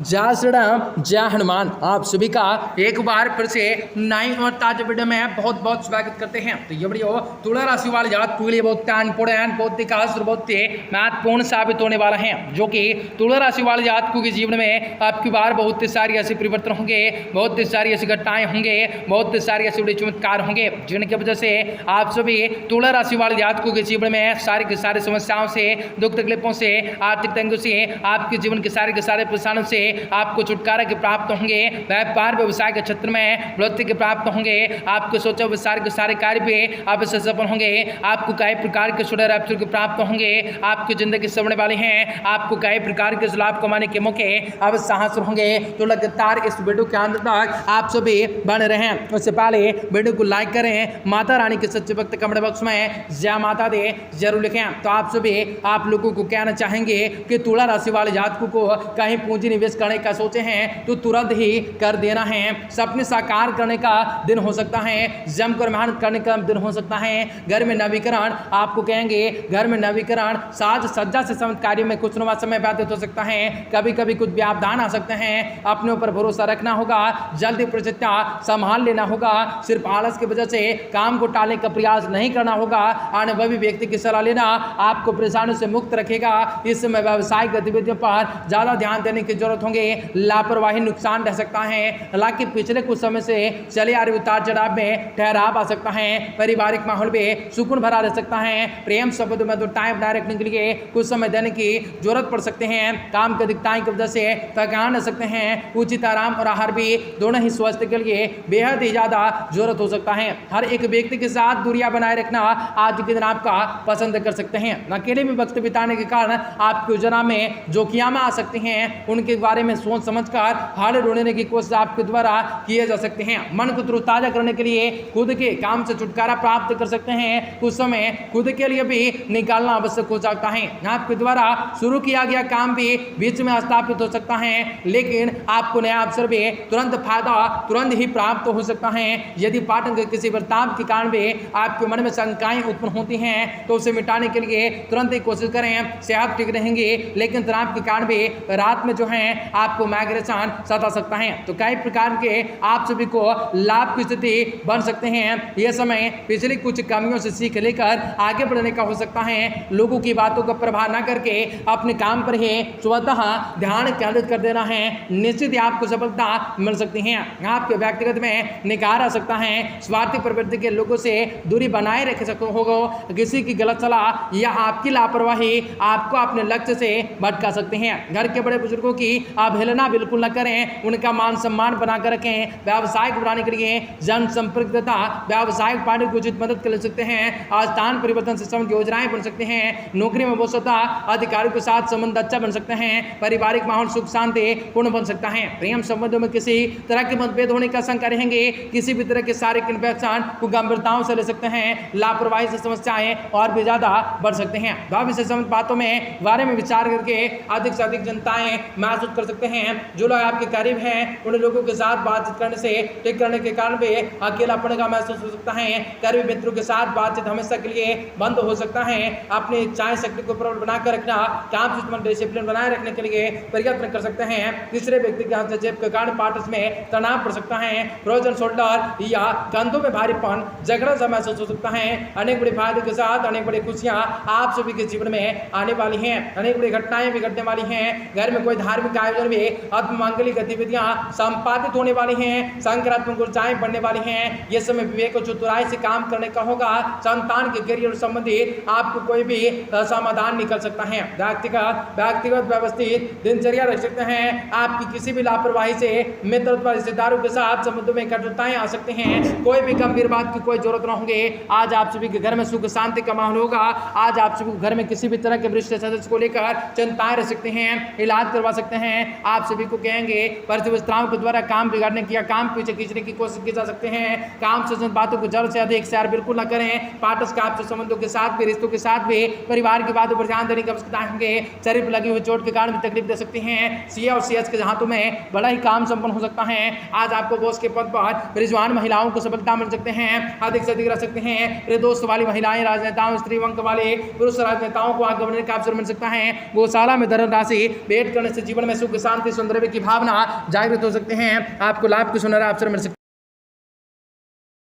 जय श्री राम, जय हनुमान। आप सभी का एक बार फिर से नई और ताजा वीडियो में बहुत बहुत स्वागत करते हैं। तो ये वीडियो तुला राशि वाले जातकों के लिए बहुत इंपोर्टेंट, बहुत ही खास और बहुत ही महत्वपूर्ण साबित होने वाला है, जो कि तुला राशि वाले जातकों के जीवन में आपकी बार बहुत ही सारी ऐसे परिवर्तन होंगे, बहुत ही सारी ऐसी घटनाएं होंगे, बहुत ही सारी ऐसे बड़े चमत्कार होंगे, जिनकी वजह से आप सभी तुला राशि वाले जातकों के जीवन में सारी की सारी समस्याओं से, दुख तकलीफों से, आर्थिक तंगों से, आपके जीवन के सारे परेशानियों से आपको छुटकारा के प्राप्त होंगे। व्यापार व्यवसाय के क्षेत्र में बढ़ोतरी के प्राप्त होंगे। आपके सोचे विचार के सारे कार्य पे आप इससे सफल होंगे। आपको कई प्रकार के सुडर अवसर के प्राप्त होंगे। आपकी जिंदगी सवरने वाली हैं। आपको कई प्रकार के लाभ कमाने के मौके अब हासिल होंगे। तो लगातार इस वीडियो के अंत तक आप सभी बने रहें। उससे पहले वीडियो को लाइक करें, माता रानी के सच्चे भक्त कमेंट बॉक्स में जय माता दे जरूर लिखें। तो आप सभी आप लोगों को कहना चाहेंगे कि तुला राशि वाले जातकों को कहीं पूंजी निवेश करने का सोचे हैं तो तुरंत ही कर देना है। सपने साकार करने का दिन हो सकता है, जमकर मेहनत करने का दिन हो सकता है। घर में नवीकरण आपको कहेंगे, घर में नवीकरण साज सज्जा से संबंधित कार्य में कुछ नुमा समय व्यतीत हो सकता है। कभी कभी कुछ व्यवधान आ सकते हैं। अपने ऊपर भरोसा रखना होगा, जल्दी प्रतिष्ठा संभाल लेना होगा। सिर्फ आलस की वजह से काम को टालने का प्रयास नहीं करना होगा। अनुभवी व्यक्ति की सलाह लेना आपको परेशानियों से मुक्त रखेगा। इस समय व्यवसायिक गतिविधियों पर ज्यादा ध्यान देने की जरूरत होगी। लापरवाही नुकसान रह सकता है। हालांकि पिछले कुछ समय से चले आ रहे उतार चढ़ाव में ठहराव आ सकता है। पारिवारिक माहौल में सुकून भरा रह सकता है। प्रेम संबंध में तो टाइम बनाए रखने के लिए कुछ समय देने की जरूरत पड़ सकते हैं। काम की अधिकताएं की वजह से थकान रह सकते हैं। उचित आराम और आहार भी दोनों ही स्वास्थ्य के लिए बेहद ही ज्यादा जरूरत हो सकता है। हर एक व्यक्ति के साथ दूरियां बनाए रखना आज के दिन आपका पसंद कर सकते हैं। अकेले में वक्त बिताने के कारण आपकी योजना में जोखियां आ सकती हैं। उनके बारे में सोच समझकर हाल ढूंढने की कोशिश आपके द्वारा किए जा सकते हैं। मन को तरोताजा करने के लिए खुद के काम से छुटकारा प्राप्त कर सकते हैं। कुछ समय खुद के लिए भी निकालना आवश्यक हो सकता है। आपके द्वारा शुरू किया गया काम भी बीच में स्थापित हो सकता है, लेकिन आपको नया अवसर भी तुरंत फायदा तुरंत ही प्राप्त हो सकता है। यदि पाठन के किसी बर्ताव के कारण भी आपके मन में शंकाएं उत्पन्न होती हैं तो उसे मिटाने के लिए तुरंत ही कोशिश करें। सेहत ठीक रहेंगे, लेकिन तनाव के कारण भी रात में जो है आपको माइग्रेशन सता सकता है। तो कई प्रकार के आप सभी को लाभ की स्थिति बन सकते हैं। यह समय पिछली कुछ कमियों से सीख लेकर आगे बढ़ने का हो सकता है। लोगों की बातों का प्रभाव न करके अपने काम पर ही स्वतः ध्यान केंद्रित कर देना है। निश्चित ही आपको सफलता मिल सकती है। आपके व्यक्तिगत में निखार आ सकता है। स्वार्थी प्रवृत्ति के लोगों से दूरी बनाए रख सको होगा। किसी की गलत सलाह या आपकी लापरवाही आपको अपने लक्ष्य से भटका सकते हैं। घर के बड़े बुजुर्गों की अवहेलना बिल्कुल न करें, उनका मान सम्मान बनाकर रखें। व्यवसाय को बढ़ाने के लिए जनसंपर्क तथा व्यावसायिक पार्टी को उचित मदद कर सकते हैं। स्थान परिवर्तन से संबंधित योजनाएं बन सकते हैं। नौकरी में वसता अधिकारियों के साथ संबंध अच्छा बन सकते हैं। पारिवारिक माहौल सुख शांति पूर्ण बन सकता है। प्रेम संबंधों में किसी तरह के मतभेद होने का आशंका रहेंगे। किसी भी तरह के शारीरिक इन्फेक्शन को गंभीरताओं से ले सकते हैं। लापरवाही से समस्याएं और भी ज्यादा बढ़ सकते हैं। भविष्य से संबंधित बातों में बारे में विचार करके अधिक से अधिक जनताएं महसूस कर सकते हैं। जो लोग आपके करीब हैं उन लोगों के साथ बातचीत करने से ठीक करने के कारण भी अकेलापन का महसूस हो सकता है। करीबी मित्रों के साथ बातचीत हमेशा के लिए बंद हो सकता है। अपनी इच्छाएं शक्ति को प्रबल बनाकर रखना, काम से डिसिप्लिन बनाए रखने के लिए प्रयत्न कर सकते हैं। तीसरे व्यक्ति के हस्तक्षेप के कारण पार्टनर्स में तनाव पड़ सकता है। फ्रोजन शोल्डर या कंधों में भारीपन, झगड़ा सा महसूस हो सकता है। अनेक बड़े फायदे के साथ अनेक बड़ी खुशियां आप सभी के जीवन में आने वाली हैं। अनेक बड़ी घटनाएं भी घटने वाली हैं। घर में कोई धार्मिक आयोजन भी मांगलिक गतिविधियां संपादित होने वाली हैं। सकारात्मक ऊर्जाएं बढ़ने वाली हैं। यह समय विवेक और चतुराई से काम करने का होगा। संतान के करियर संबंधी आपको कोई भी समाधान निकल सकता है। व्यक्तिगत व्यवस्थित दिनचर्या रख सकते हैं। आपकी किसी भी लापरवाही से मित्रत्व रिश्तेदारों के साथ संबंधों में कटुताएं आ सकते हैं। कोई भी गंभीर बात की कोई जरूरत न होगी। आज आप सभी के घर में सुख शांति का माहौल होगा। आज आप सभी घर में किसी भी तरह के वरिष्ठ सदस्य को लेकर चिंताएं रह सकते हैं, इलाज करवा सकते हैं। आप सभी को कहेंगे प्रतिवस्थाओं के द्वारा काम बिगाड़ने की या काम पीछे खींचने की कोशिश की जा सकते हैं। काम से संबंधित बातों को जल्द से अधिक शेयर बिल्कुल न करें। पार्टनर्स के आपसे संबंधों के साथ भी, रिश्तों के साथ भी परिवार की बातों पर ध्यान देने की आवश्यकता होंगे। शरीर पर लगी हुई चोट के कारण भी तकलीफ दे सकती हैं। सीए और सीएच के हाथों में बड़ा ही काम संपन्न हो सकता है। आज आपको बॉस के पद पर रिजवान महिलाओं को सफलता मिल सकते हैं, अधिक से अधिक रह सकते हैं। प्रिय दोस्त वाली महिलाएं, राजनेताओं, स्त्री वंक वाले पुरुष राजनेताओं को आगे बढ़ने का अवसर मिल सकता है। गौशाला में धन राशि भेंट करने से जीवन में सुख सुख शांति सौंदर्य की भावना जागृत हो सकते हैं, आपको लाभ के सुनहरा अवसर मिल सकते हैं।